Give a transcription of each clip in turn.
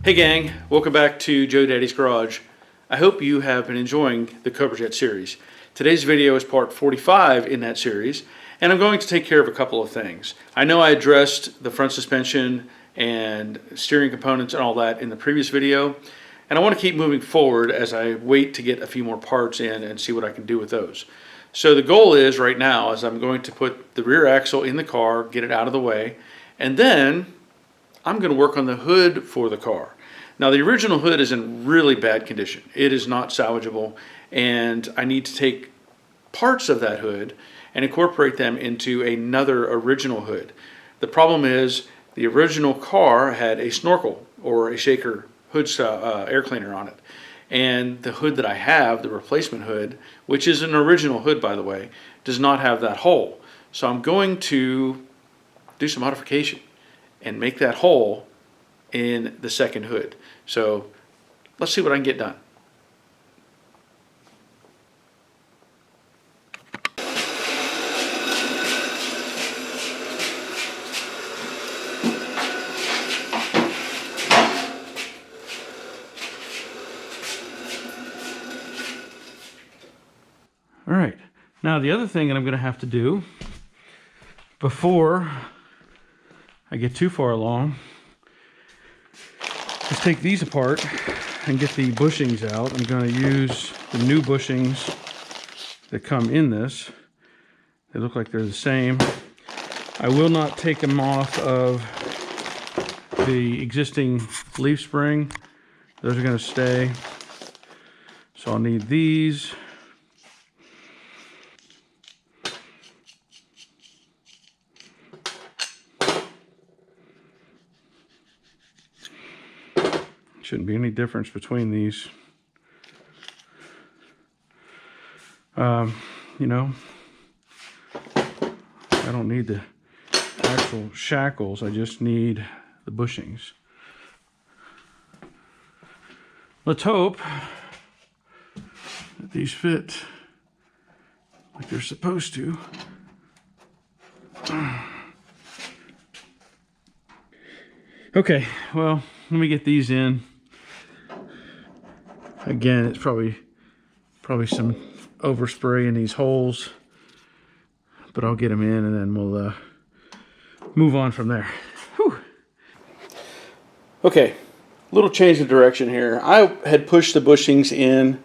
Hey gang, welcome back to Joe Daddy's Garage. I hope you have been enjoying the Cobra Jet series. Today's video is part 45 in that series, and I'm going to take care of a couple of things. I know I addressed the front suspension and steering components and all that in the previous video, and I want to keep moving forward as I wait to get a few more parts in and see what I can do with those. So the goal is right now is I'm going to put the rear axle in the car, get it out of the way, and then I'm going to work on the hood for the car. Now the original hood is in really bad condition. It is not salvageable, and I need to take parts of that hood and incorporate them into another original hood. The problem is the original car had a snorkel or a shaker hood air cleaner on it. And the hood that I have, the replacement hood, which is an original hood by the way, does not have that hole. So I'm going to do some modification and make that hole in the second hood. So let's see what I can get done. All right, now the other thing that I'm going to have to do before I get too far along is take these apart and get the bushings out. I'm going to use the new bushings that come in this. They look like they're the same. I will not take them off of the existing leaf spring. Those are going to stay. So I'll need these. Shouldn't be any difference between these. You know, I don't need the actual shackles, I just need the bushings. Let's hope that these fit like they're supposed to. Okay, well, let me get these in. Again, it's probably some overspray in these holes, but I'll get them in and then we'll move on from there. Whew. Okay, little change of direction here. I had pushed the bushings in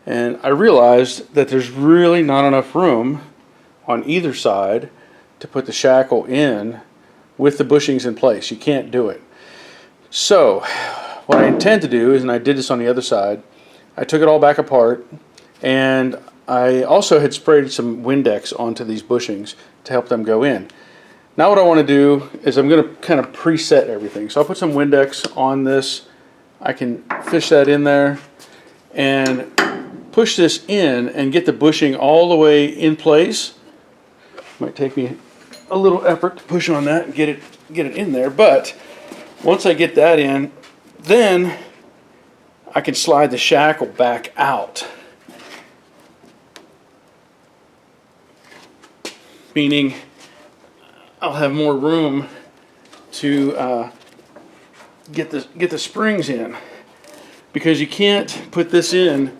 and I realized that there's really not enough room on either side to put the shackle in with the bushings in place. You can't do it. So what I intend to do is, and I did this on the other side, I took it all back apart, and I also had sprayed some Windex onto these bushings to help them go in. Now what I want to do is I'm going to kind of preset everything. So I'll put some Windex on this. I can fish that in there and push this in and get the bushing all the way in place. Might take me a little effort to push on that and get it in there, but once I get that in, then I can slide the shackle back out. Meaning I'll have more room to get the springs in, because you can't put this in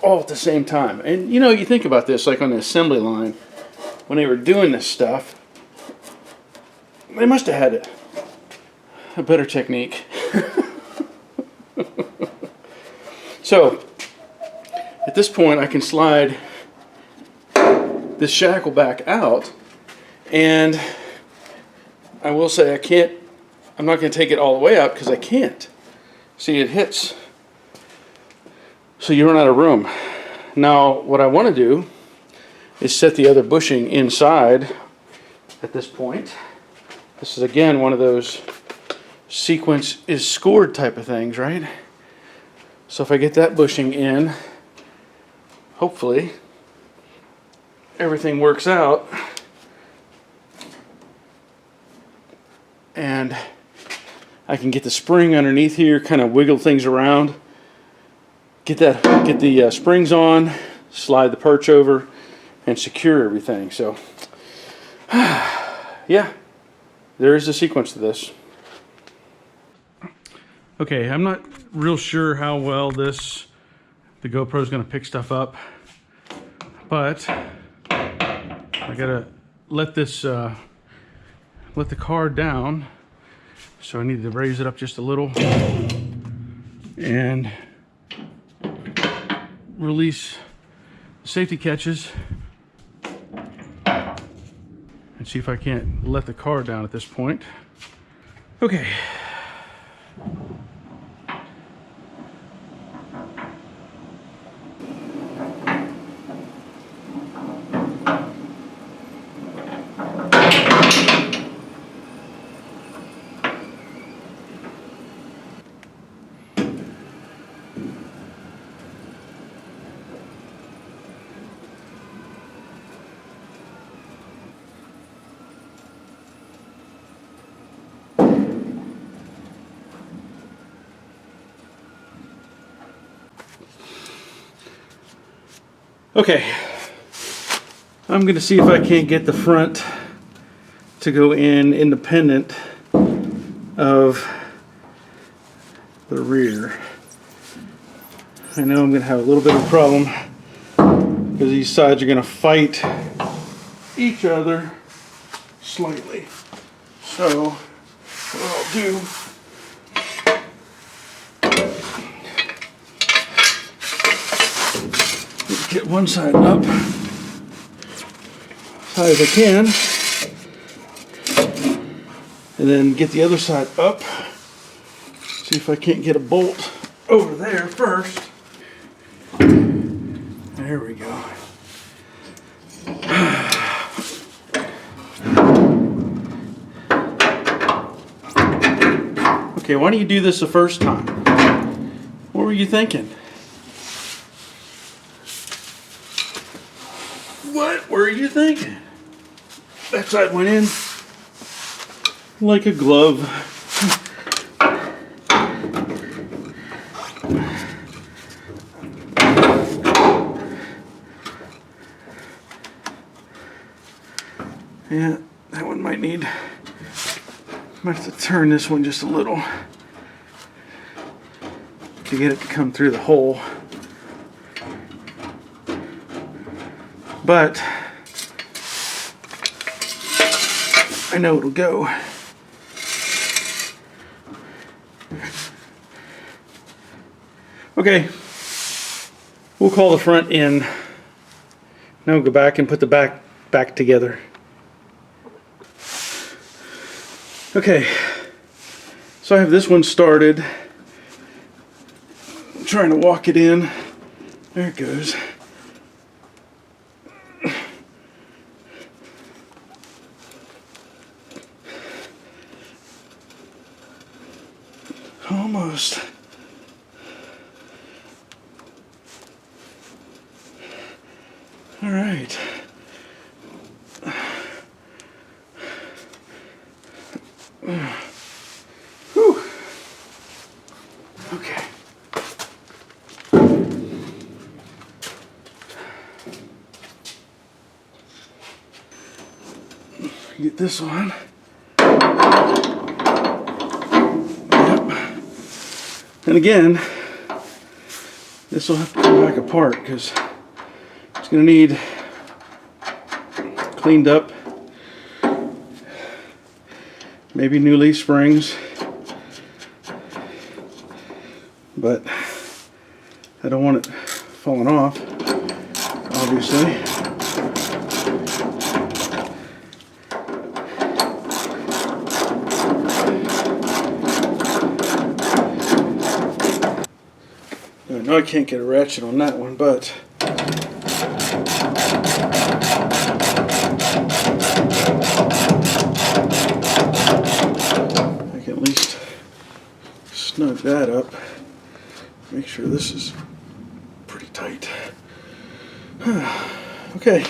all at the same time. And you know, you think about this, like on the assembly line, when they were doing this stuff, they must have had a better technique. So at this point I can slide this shackle back out, and I will say I'm not going to take it all the way out because I can't. See, it hits. So you run out of room. Now what I want to do is set the other bushing inside at this point. This is again one of those sequence is scored type of things, right? So if I get that bushing in, hopefully everything works out and I can get the spring underneath here, kind of wiggle things around, get the springs on, slide the perch over and secure everything. So yeah, there is a sequence to this. Okay, I'm not real sure how well the GoPro is going to pick stuff up, but I gotta let the car down, so I need to raise it up just a little and release the safety catches and see if I can't let the car down at this point. Okay. Okay, I'm going to see if I can't get the front to go in independent of the rear. I know I'm going to have a little bit of a problem because these sides are going to fight each other slightly. So what I'll do, get one side up as high as I can, and then get the other side up. See if I can't get a bolt over there first. There we go. Okay, why don't you do this the first time? What were you thinking? What were you thinking? That side went in like a glove. Yeah, that one might have to turn this one just a little to get it to come through the hole. But I know it'll go. Okay, we'll call the front in. Now we'll go back and put the back together. Okay, so I have this one started. I'm trying to walk it in. There it goes. Almost. All right. Whew. Okay. Get this on. And again, this will have to come back apart because it's going to need cleaned up, maybe new leaf springs, but I don't want it falling off, obviously. I know I can't get a ratchet on that one, but I can at least snug that up. Make sure this is pretty tight. Okay.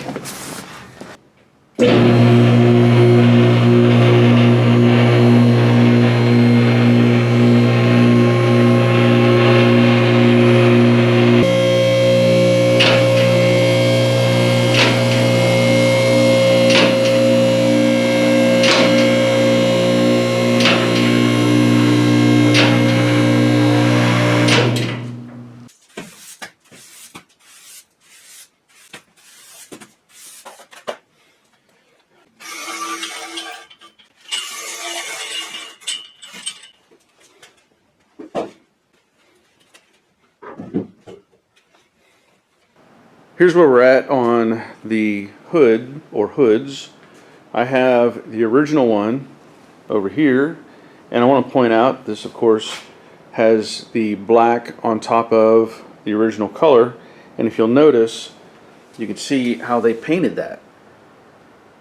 here's where we're at on the hood or hoods. I have the original one over here, and I want to point out this, of course, has the black on top of the original color, and if you'll notice, you can see how they painted that.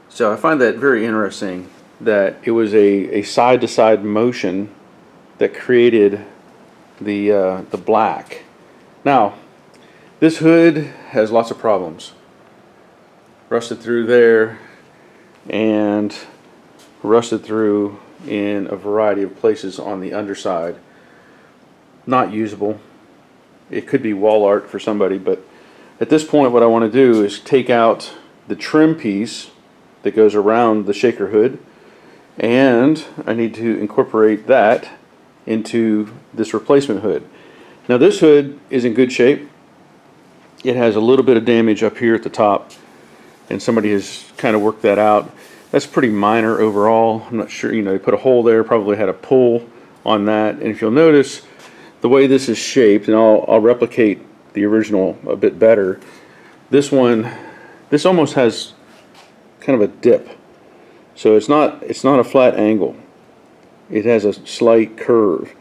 So I find that very interesting, that it was a side-to-side motion that created the black. Now, this hood has lots of problems. Rusted through there, and rusted through in a variety of places on the underside. Not usable. It could be wall art for somebody, but at this point what I want to do is take out the trim piece that goes around the shaker hood, and I need to incorporate that into this replacement hood. Now this hood is in good shape. It has a little bit of damage up here at the top, and somebody has kind of worked that out. That's pretty minor overall. I'm not sure, they put a hole there, probably had a pull on that. And if you'll notice the way this is shaped, and I'll replicate the original a bit better. This almost has kind of a dip. So it's not a flat angle. It has a slight curve.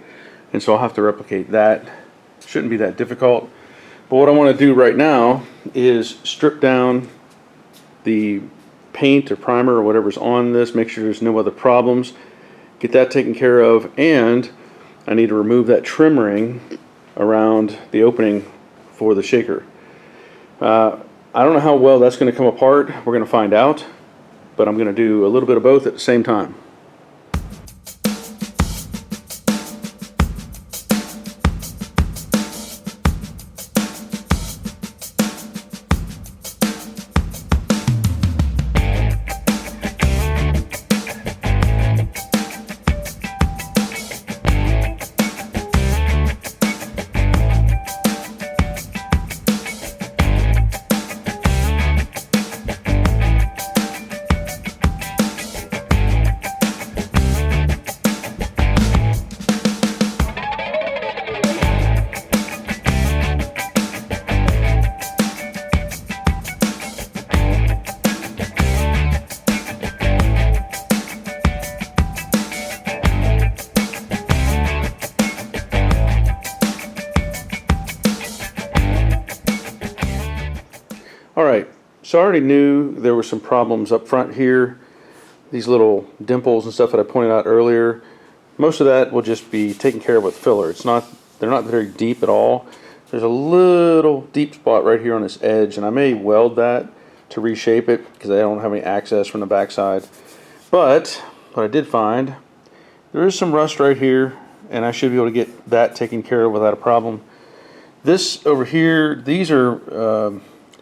And so I'll have to replicate that. Shouldn't be that difficult. But what I want to do right now is strip down the paint or primer or whatever's on this, make sure there's no other problems, get that taken care of, and I need to remove that trim ring around the opening for the shaker. I don't know how well that's going to come apart. We're going to find out, but I'm going to do a little bit of both at the same time. Alright, so I already knew there were some problems up front here. These little dimples and stuff that I pointed out earlier. Most of that will just be taken care of with filler. They're not very deep at all. There's a little deep spot right here on this edge, and I may weld that to reshape it because I don't have any access from the backside. But what I did find, there is some rust right here, and I should be able to get that taken care of without a problem. This over here, these are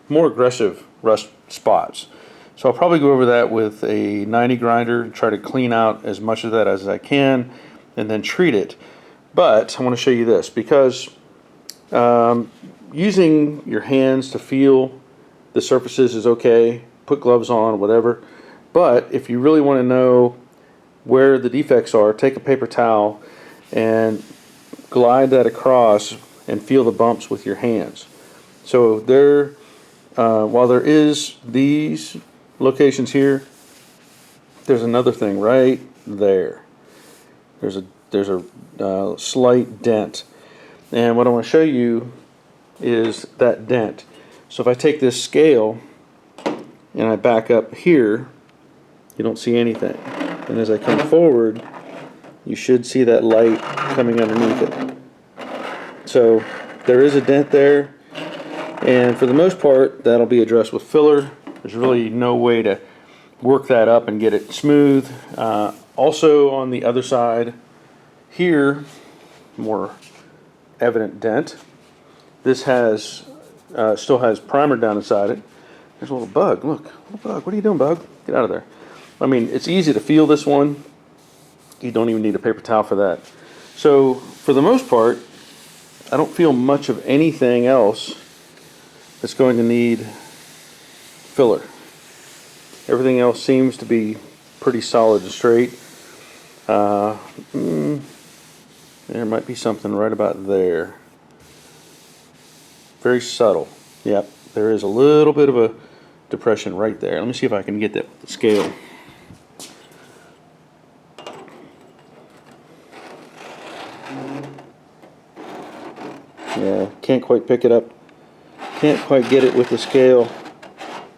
more aggressive rust spots. So I'll probably go over that with a 90 grinder and try to clean out as much of that as I can and then treat it. But I want to show you this, because using your hands to feel the surfaces is okay, put gloves on, whatever. But if you really want to know where the defects are, take a paper towel and glide that across and feel the bumps with your hands. So while there is these locations here, there's another thing right there. There's a slight dent, and what I want to show you is that dent. So if I take this scale and I back up here, you don't see anything, and as I come forward, you should see that light coming underneath it. So there is a dent there. And for the most part, that'll be addressed with filler. There's really no way to work that up and get it smooth. Also on the other side here, more evident dent. This still has primer down inside it. There's a little bug. Look, little bug. What are you doing, bug? Get out of there. I mean, it's easy to feel this one. You don't even need a paper towel for that. So for the most part, I don't feel much of anything else that's going to need filler. Everything else seems to be pretty solid and straight. There might be something right about there. Very subtle. Yep, there is a little bit of a depression right there. Let me see if I can get that with the scale. Yeah, can't quite pick it up. Can't quite get it with the scale,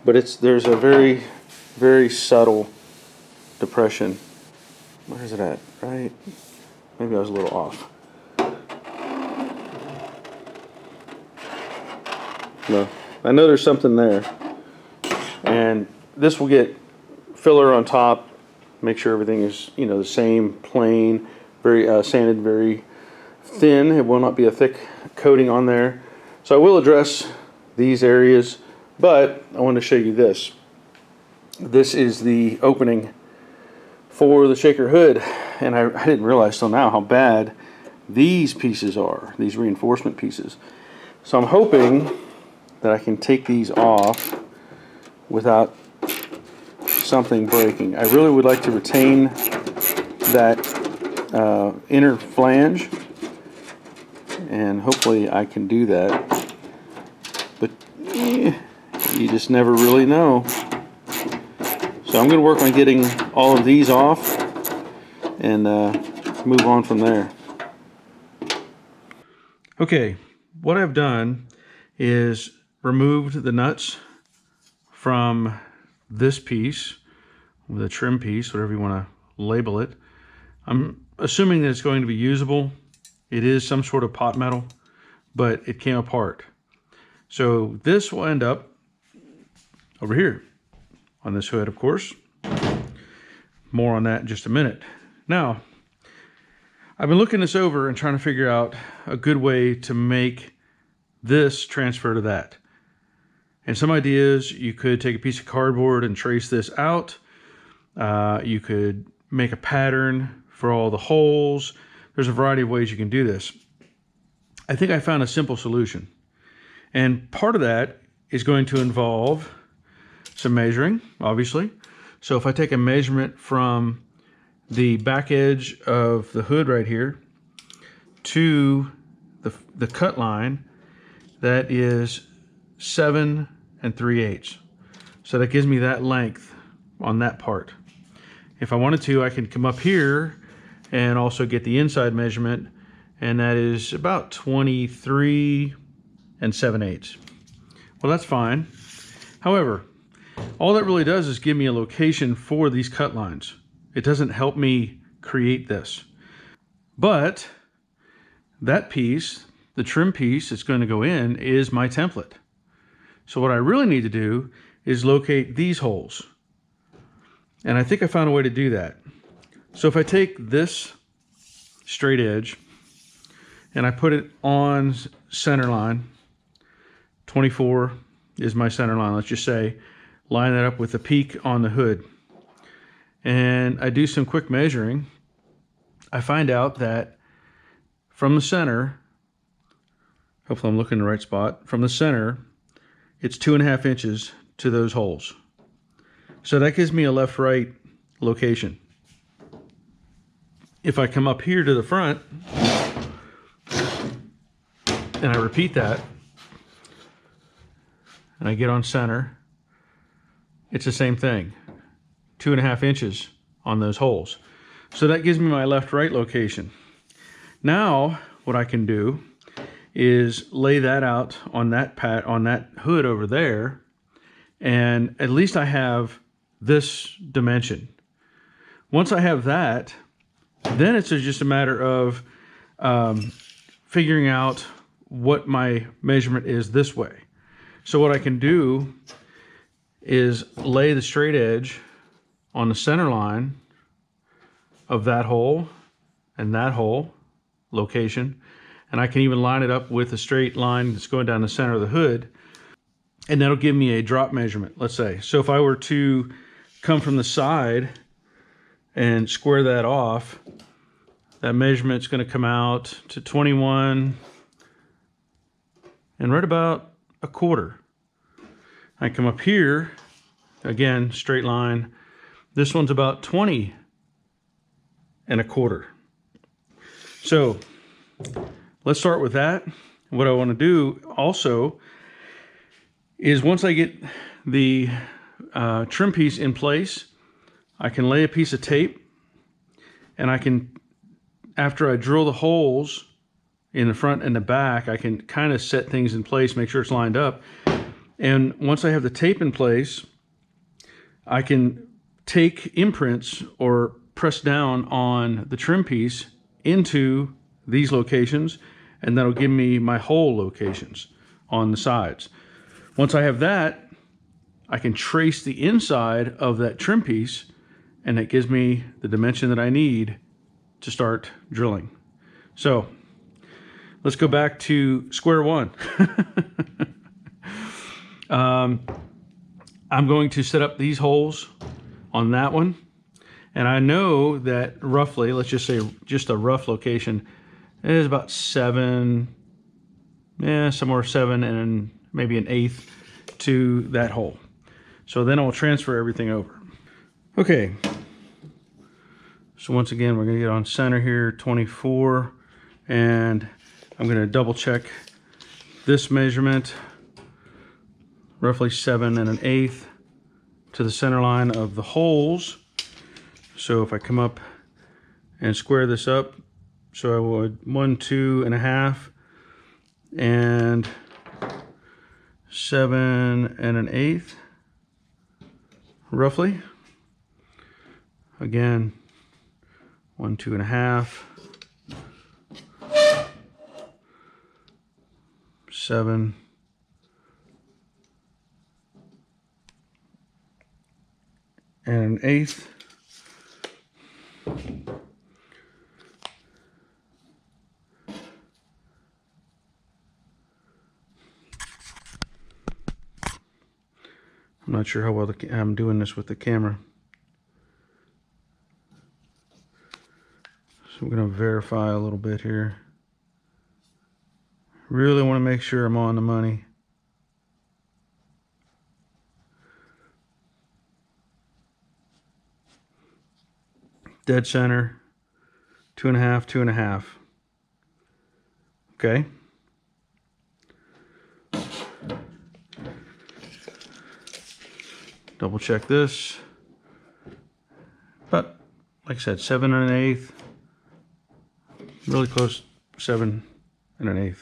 but there's a very, very subtle depression. Where is it at? Right? Maybe I was a little off. No, I know there's something there. And this will get filler on top, make sure everything is, you know, the same, plain, very sanded, very thin. It will not be a thick coating on there. So I will address these areas, but I want to show you this. This is the opening for the shaker hood, and I didn't realize till now how bad these pieces are, these reinforcement pieces. So I'm hoping that I can take these off without something breaking. I really would like to retain that inner flange, and hopefully I can do that, but you just never really know. So I'm going to work on getting all of these off and move on from there. Okay, what I've done is removed the nuts from this piece, the trim piece, whatever you want to label it. I'm assuming that it's going to be usable. It is some sort of pot metal, but it came apart. So this will end up over here on this hood, of course. More on that in just a minute. Now, I've been looking this over and trying to figure out a good way to make this transfer to that. And some ideas, you could take a piece of cardboard and trace this out. You could make a pattern for all the holes. There's a variety of ways you can do this. I think I found a simple solution. And part of that is going to involve some measuring, obviously. So if I take a measurement from the back edge of the hood right here to the cut line, that is 7 3/8. So that gives me that length on that part. If I wanted to, I can come up here and also get the inside measurement, and that is about 23 7/8. Well, that's fine. However, all that really does is give me a location for these cut lines. It doesn't help me create this. But that piece, the trim piece that's going to go in, is my template. So what I really need to do is locate these holes. And I think I found a way to do that. So if I take this straight edge and I put it on center line, 24 is my center line, let's just say, line that up with the peak on the hood, and I do some quick measuring, I find out that from the center, hopefully I'm looking in the right spot, from the center, it's 2.5 inches to those holes. So that gives me a left-right location. If I come up here to the front, and I repeat that, and I get on center, it's the same thing, 2.5 inches on those holes. So that gives me my left-right location. Now what I can do is lay that out on that hood over there, and at least I have this dimension. Once I have that, then it's just a matter of figuring out what my measurement is this way. So what I can do is lay the straight edge on the center line of that hole and that hole location, and I can even line it up with a straight line that's going down the center of the hood, and that'll give me a drop measurement, let's say. So if I were to come from the side and square that off, that measurement's going to come out to 21 and right about 1/4. I come up here, again, straight line. This one's about 20 1/4. So let's start with that. What I want to do also is once I get the trim piece in place, I can lay a piece of tape, and I can, after I drill the holes in the front and the back, I can kind of set things in place, make sure it's lined up. And once I have the tape in place, I can take imprints or press down on the trim piece into these locations, and that'll give me my hole locations on the sides. Once I have that, I can trace the inside of that trim piece, and it gives me the dimension that I need to start drilling. So let's go back to square one. I'm going to set up these holes on that one, and I know that roughly, let's just say just a rough location, is about 7, somewhere 7 and maybe 1/8 to that hole. So then I'll transfer everything over. Okay, so once again, we're gonna get on center here, 24, and I'm gonna double check this measurement, roughly 7 1/8 to the center line of the holes. So if I come up and square this up, so I would 1 2 1/2 and 7 1/8 roughly. Again, 1 2 1/2, 7 1/8. I'm not sure how well I'm doing this with the camera. So I'm going to verify a little bit here. Really want to make sure I'm on the money. Dead center, 2 1/2, 2 1/2. Okay. Double check this. But like I said, 7 1/8. Really close, 7 1/8.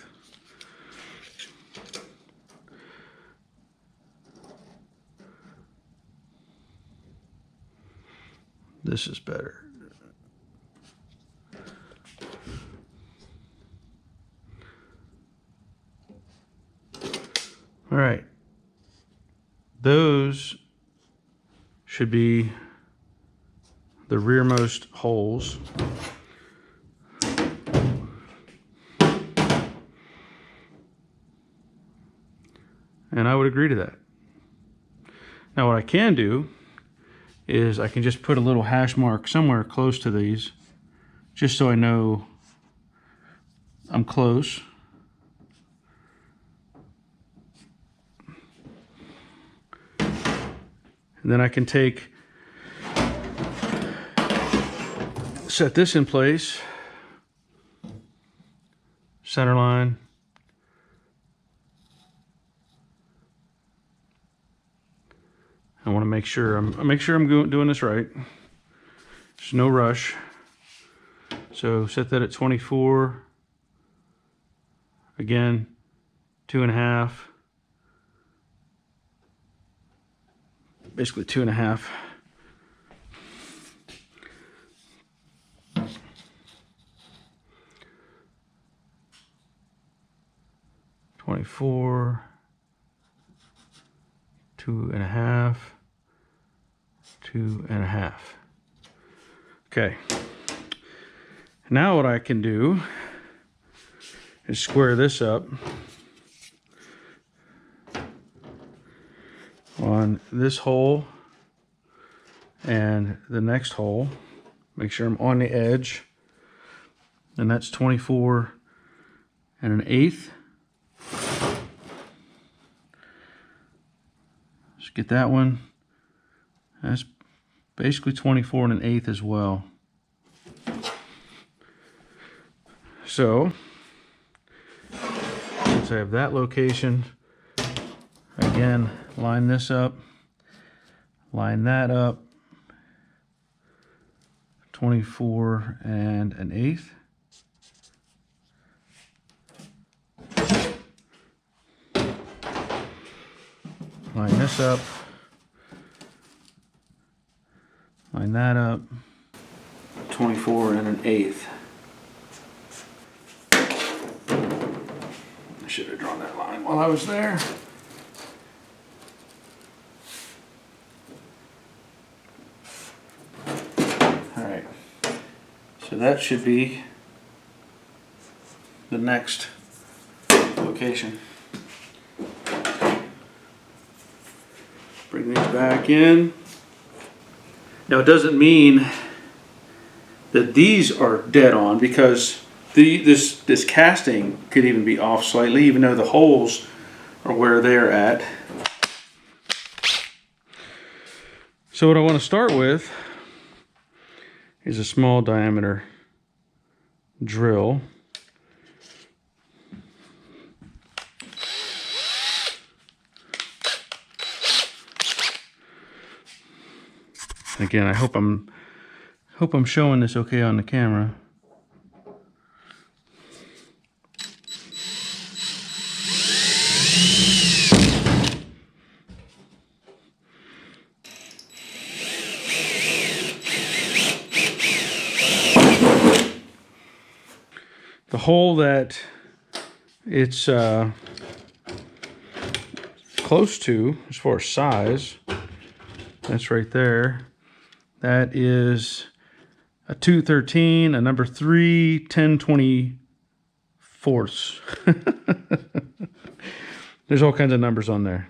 This is better. All right. Those should be the rearmost holes. And I would agree to that. Now what I can do is I can just put a little hash mark somewhere close to these, just so I know I'm close. And then I can set this in place, center line, I want to make sure I'm doing this right. There's no rush. So set that at 24. Again, 2 1/2. Basically 2 1/2. (24), 2 1/2, 2 1/2. Okay. Now what I can do is square this up on this hole and the next hole. Make sure I'm on the edge, and that's 24 1/8. Let's get that one. That's basically 24 1/8 as well. So since I have that location, I Again, line this up, line that up, 24 1/8. Line this up, line that up, 24 1/8. I should have drawn that line while I was there. Alright, so that should be the next location. Bring these back in. Now it doesn't mean that these are dead on, because this casting could even be off slightly, even though the holes are where they're at. So what I want to start with is a small diameter drill. Again, I hope I'm showing this okay on the camera. The hole that it's close to, as far as size, that's right there. That is a 213, a number 3, 10/24. There's all kinds of numbers on there.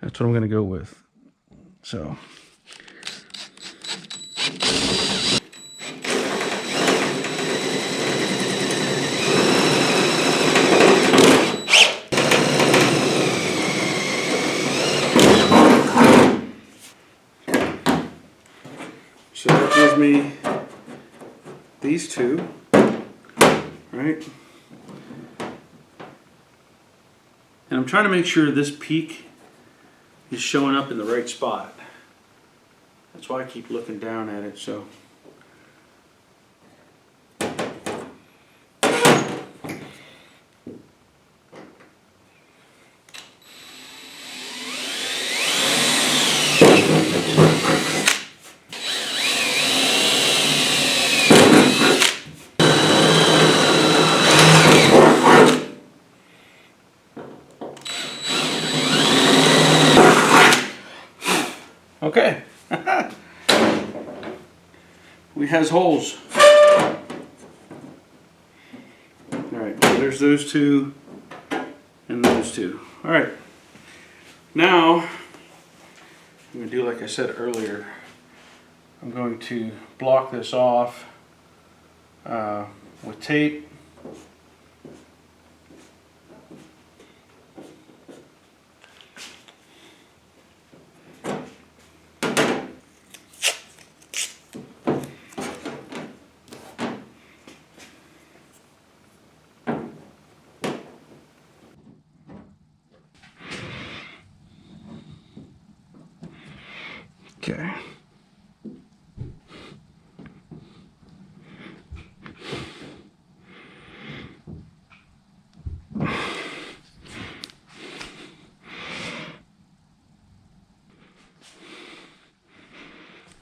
That's what I'm going to go with. So. So that gives me these two, right? And I'm trying to make sure this peak is showing up in the right spot. That's why I keep looking down at it. So okay. We has holes. Alright, so there's those two and those two. Alright. Now I'm going to do like I said earlier. I'm going to block this off with tape. Okay.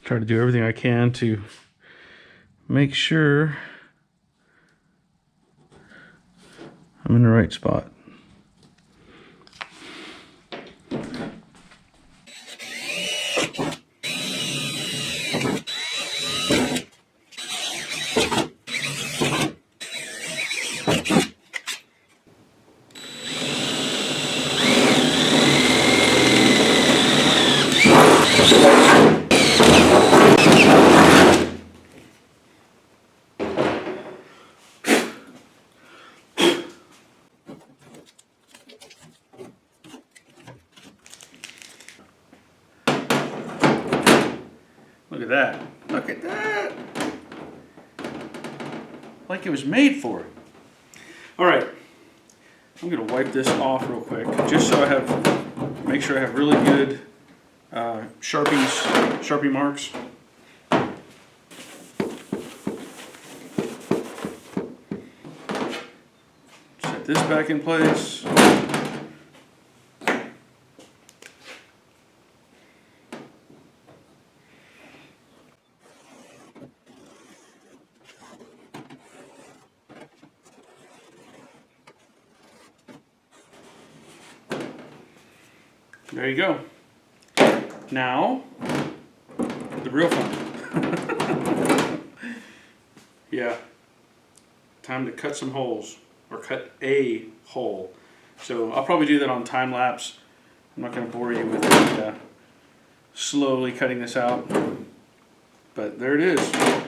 Try to do everything I can to make sure I'm in the right spot. Look at that. Look at that. Like it was made for it. All right, I'm gonna wipe this off real quick, just so I have, make sure I have really good Sharpie marks. Set this back in place. There you go. Now, the real fun. Yeah, time to cut some holes, or cut a hole. So I'll probably do that on time lapse. I'm not going to bore you with slowly cutting this out, but there it is.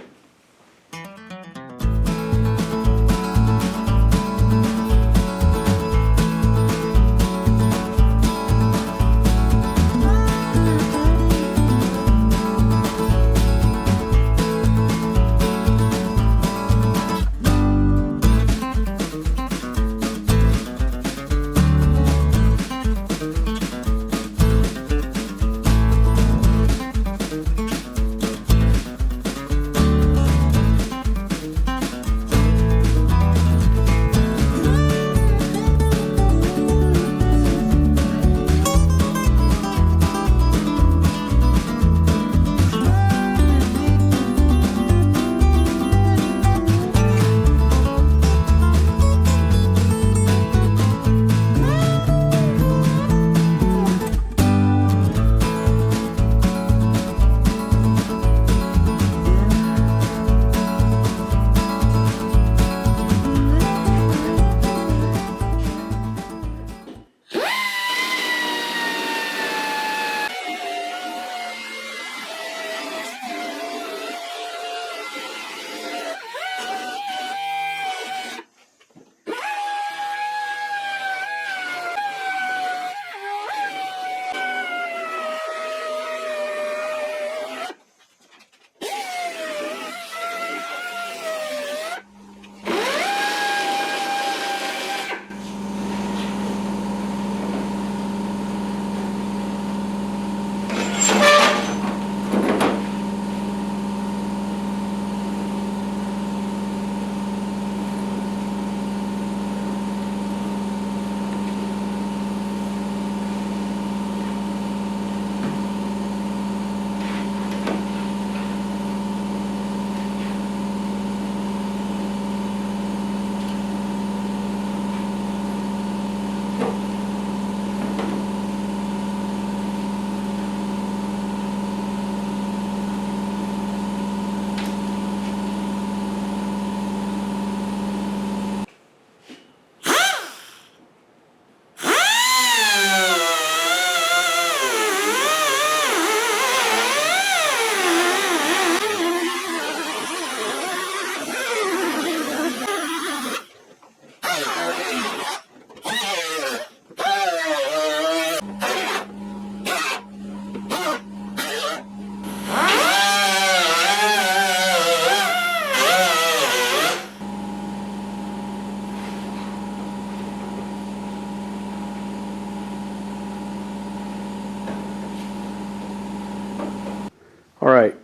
All right,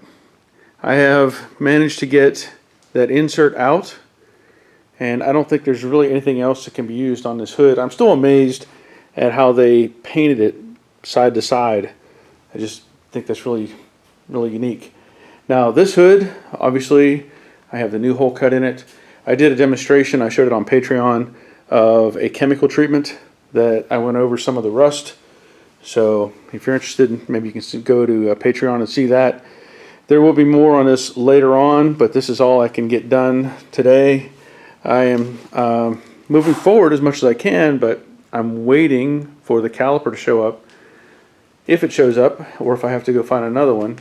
I have managed to get that insert out, and I don't think there's really anything else that can be used on this hood. I'm still amazed at how they painted it side to side. I just think that's really unique. Now this hood, obviously I have the new hole cut in it. I did a demonstration, I showed it on Patreon, of a chemical treatment that I went over some of the rust. So if you're interested, maybe you can go to Patreon and see that. There will be more on this later on, but this is all I can get done today. I am moving forward as much as I can, but I'm waiting for the caliper to show up, if it shows up, or if I have to go find another one,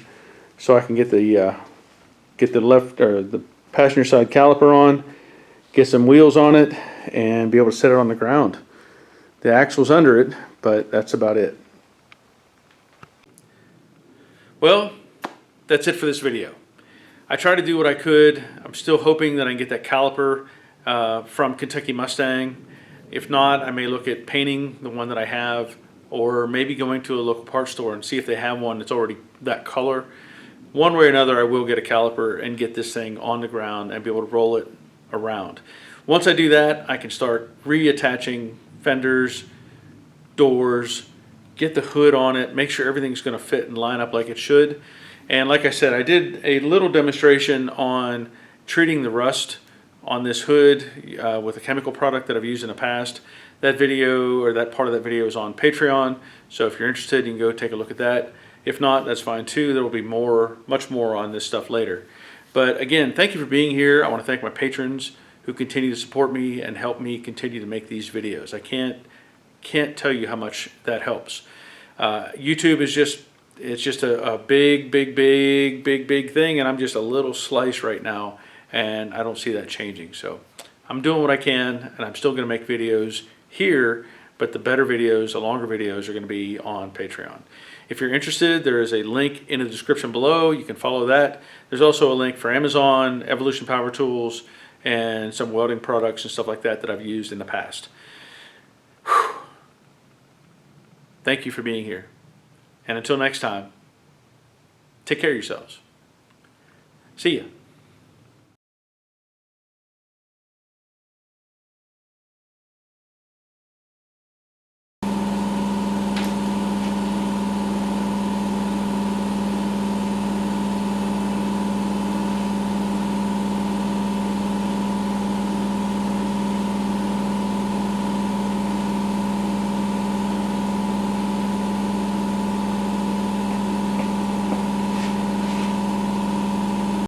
so I can get the left or the passenger side caliper on, get some wheels on it, and be able to set it on the ground. The axle's under it, but that's about it. Well, that's it for this video. I tried to do what I could. I'm still hoping that I can get that caliper from Kentucky Mustang. If not, I may look at painting the one that I have, or maybe going to a local parts store and see if they have one that's already that color. One way or another, I will get a caliper and get this thing on the ground and be able to roll it around. Once I do that, I can start reattaching fenders, doors, get the hood on it, make sure everything's going to fit and line up like it should. And like I said, I did a little demonstration on treating the rust on this hood with a chemical product that I've used in the past. That video, or that part of that video, is on Patreon, so if you're interested, you can go take a look at that. If not, that's fine too. There will be much more on this stuff later. But again, thank you for being here. I want to thank my patrons who continue to support me and help me continue to make these videos. I can't tell you how much that helps. YouTube is just a big thing, and I'm just a little slice right now, and I don't see that changing. So I'm doing what I can, and I'm still going to make videos here, but the better videos, the longer videos, are going to be on Patreon. If you're interested, there is a link in the description below. You can follow that. There's also a link for Amazon, Evolution Power Tools, and some welding products and stuff like that that I've used in the past. Whew. Thank you for being here. And until next time, take care of yourselves. See ya.